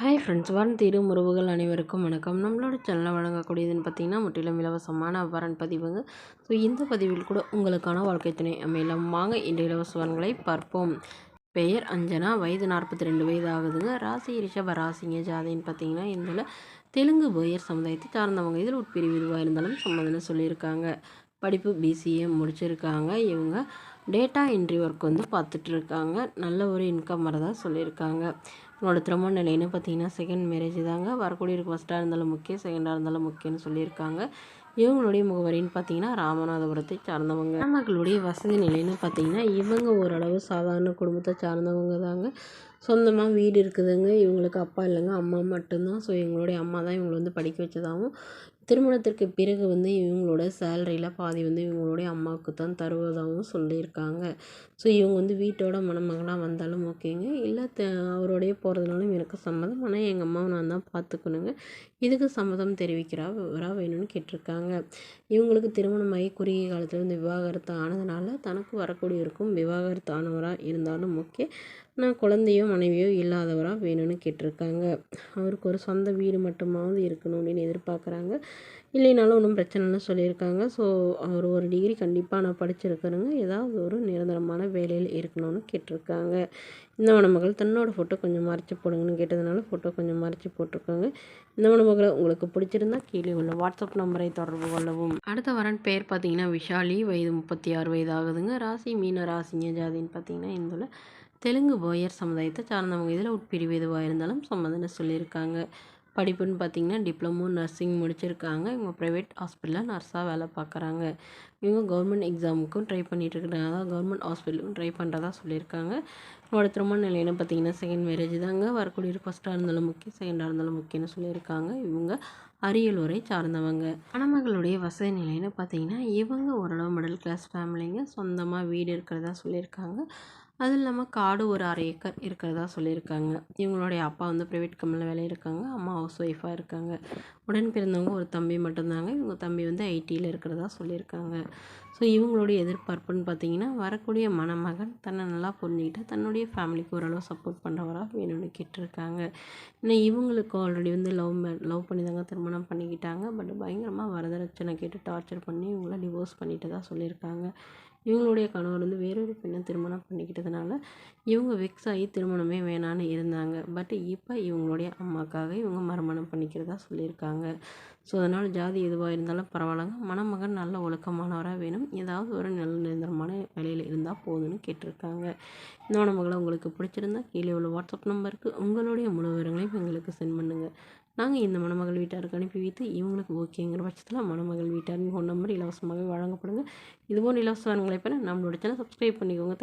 Hi friends, வரன் தேடும் உறவுகள் அனைவருக்கும் வணக்கம். நம்மளோட சேனலில் வழங்கக்கூடியதுன்னு பார்த்தீங்கன்னா முற்றிலும் இலவசமான வரன் பதிவுங்க. ஸோ இந்த பதிவில் கூட உங்களுக்கான வாழ்க்கை துணை அமையலாம். வாங்க இன்று இலவச வரன்களை பார்ப்போம். பெயர் அஞ்சனா, வயது 42 வயது ஆகுதுங்க. ராசி ரிஷப ராசிங்க. ஜாதின்னு பார்த்தீங்கன்னா இதில் தெலுங்கு போயர் சமுதாயத்தை சார்ந்தவங்க. இதில் உட்பிரிவு இதுவாக இருந்தாலும் சம்மதம்னு சொல்லியிருக்காங்க. படிப்பு பிசிஏ முடிச்சிருக்காங்க. இவங்க டேட்டா என்ட்ரி ஒர்க் பார்த்துட்ருக்காங்க. நல்ல ஒரு இன்கம் வரதா சொல்லியிருக்காங்க. உங்களோட திருமண நிலைன்னு பார்த்தீங்கன்னா செகண்ட் மேரேஜ் தாங்க. வரக்கூடிய ஃபஸ்ட்டாக இருந்தாலும் முக்கியம், செகண்டாக இருந்தாலும் முக்கியம்னு சொல்லியிருக்காங்க. இவங்களுடைய முகவரின்னு பார்த்தீங்கன்னா ராமநாதபுரத்தை சார்ந்தவங்க. மகளுடைய வசதி நிலைன்னு பார்த்தீங்கன்னா இவங்க ஓரளவு சாதாரண குடும்பத்தை சார்ந்தவங்க தாங்க. சொந்தமாக வீடு இருக்குதுங்க. இவங்களுக்கு அப்பா இல்லைங்க, அம்மா மட்டும்தான். ஸோ இவங்களுடைய அம்மா தான் இவங்களை படிக்க வச்சதாகவும், திருமணத்திற்கு பிறகு இவங்களோட சேலரியில் பாதி இவங்களுடைய அம்மாவுக்கு தான் தருவதாகவும் சொல்லியிருக்காங்க. ஸோ இவங்க வீட்டோட மணமகனாக வந்தாலும் ஓகேங்க, இல்லை அவரோடைய போகிறதுனாலும் எனக்கு சம்மதம். ஆனால் எங்கள் அம்மாவை நான் தான் பார்த்துக்கணுங்க. இதுக்கு சம்மதம் தெரிவிக்கிறவரா வேணும்னு கேட்டிருக்காங்க. இவங்களுக்கு திருமணமாகி குறுகிய காலத்தில் விவாகரத்து ஆனதுனால தனக்கு வரக்கூடியவருக்கும் விவாகரத்து ஆனவராக இருந்தாலும் ஓகே, நான் குழந்தையோ மனைவியோ இல்லாதவராக வேணும்னு கேட்டிருக்காங்க. அவருக்கு ஒரு சொந்த வீடு மட்டுமாவது இருக்கணும் அப்படின்னு எதிர்பார்க்குறாங்க. இல்லைனாலும் ஒன்றும் பிரச்சனைன்னு சொல்லியிருக்காங்க. ஸோ அவர் ஒரு டிகிரி கண்டிப்பாக நான் படிச்சிருக்கிறேங்க, ஏதாவது ஒரு நிரந்தரமான வேலையில் இருக்கணும்னு கேட்டிருக்காங்க. இந்த மணமகள் தன்னோட ஃபோட்டோ கொஞ்சம் மறைச்சி போடுங்கன்னு கேட்டதுனால ஃபோட்டோ கொஞ்சம் மறைச்சி போட்டிருக்காங்க. இந்த மணமகளை உங்களுக்கு பிடிச்சிருந்தா கீழே உள்ள வாட்ஸ்அப் நம்பரை தொடர்பு கொள்ளவும். அடுத்த வரன் பேர் பார்த்தீங்கன்னா விஷாலி, வயது 36 வயது ஆகுதுங்க. ராசி மீன ராசிங்க. ஜாதின்னு பார்த்தீங்கன்னா இதில் தெலுங்கு போயர் சமுதாயத்தை சார்ந்தவங்க. இதில் உட்பிரிவு எதுவாக இருந்தாலும் சம்மதம்னு சொல்லியிருக்காங்க. படிப்புன்னு பார்த்தீங்கன்னா டிப்ளமோ நர்சிங் முடிச்சிருக்காங்க. இவங்க ப்ரைவேட் ஹாஸ்பிட்டலில் நர்ஸாக வேலை பார்க்குறாங்க. இவங்க கவர்மெண்ட் எக்ஸாமுக்கும் ட்ரை பண்ணிகிட்டு இருக்கிறாங்க. அதாவது கவர்மெண்ட் ஹாஸ்பிட்டலுக்கும் ட்ரை பண்ணுறதா சொல்லியிருக்காங்க. இவங்களோட திருமண நிலைன்னு பார்த்தீங்கன்னா செகண்ட் மேரேஜ் தாங்க. வரக்கூடிய ஃபஸ்ட்டாக இருந்தாலும் முக்கியம், செகண்டாக இருந்தாலும் முக்கியம்னு சொல்லியிருக்காங்க. இவங்க அரியலூரை சார்ந்தவங்க. மணமகளுடைய வசதி நிலைன்னு பார்த்தீங்கன்னா இவங்க ஓரளவு மிடில் கிளாஸ் ஃபேமிலிங்க. சொந்தமாக வீடு இருக்கிறதா சொல்லியிருக்காங்க. அதுவும் இல்லாமல் காடு ஒரு 1/2 ஏக்கர் இருக்கிறதா சொல்லியிருக்காங்க. இவங்களுடைய அப்பா ப்ரைவேட் கம்பெனியில் வேலை இருக்காங்க, அம்மா ஹவுஸ் ஒய்ஃபாக இருக்காங்க. உடன் பிறந்தவங்க ஒரு தம்பி மட்டும்தாங்க. இவங்க தம்பி ஐடியில் இருக்கிறதா சொல்லியிருக்காங்க. ஸோ இவங்களுடைய எதிர்பார்ப்புன்னு பார்த்தீங்கன்னா வரக்கூடிய மணமகன் தன்னை நல்லா புரிஞ்சுக்கிட்டு தன்னுடைய ஃபேமிலிக்கு ஓரளவு சப்போர்ட் பண்ணுறவராக வேணும்னு கேட்டிருக்காங்க. ஏன்னா இவங்களுக்கு ஆல்ரெடி லவ் பண்ணி தாங்க திருமணம் பண்ணிக்கிட்டாங்க. பட் பயங்கரமாக வரதட்சணை கேட்டு டார்ச்சர் பண்ணி இவங்கள டிவோர்ஸ் பண்ணிட்டு தான் சொல்லியிருக்காங்க. இவங்களுடைய கணவர் வேறொரு பெண்ணை திருமணம் பண்ணிக்கிட்டதுனால இவங்க வெக்ஸ் ஆகி திருமணமே வேணான்னு இருந்தாங்க. பட் இப்போ இவங்களுடைய அம்மாக்காக இவங்க மறுமணம் பண்ணிக்கிறதா சொல்லியிருக்காங்க. ஸோ அதனால் ஜாதி எதுவாக இருந்தாலும் பரவாயில்லங்க, மணமகன் நல்ல ஒழுக்கமானவராக வேணும், ஏதாவது ஒரு நல்ல நிரந்தரமான வேலையில் இருந்தால் போதும்னு கேட்டிருக்காங்க. இந்த மணமகளை உங்களுக்கு பிடிச்சிருந்தா கீழே உள்ள வாட்ஸ்அப் நம்பருக்கு உங்களுடைய முழு விவரங்களையும் எங்களுக்கு சென்ட் பண்ணுங்கள். நாங்கள் இந்த மணமகள் வீட்டாருக்கு அனுப்பி வைத்து இவங்களுக்கு ஓகேங்கிற பட்சத்தில் மணமகள் வீட்டாரின் ஃபோன் நம்பர் இலவசமாக வழங்கப்படுங்க. இதுபோன்ற இலவச வரன்களை பெற நம்மளோட சேனல் சப்ஸ்கிரைப் பண்ணிக்கோங்க.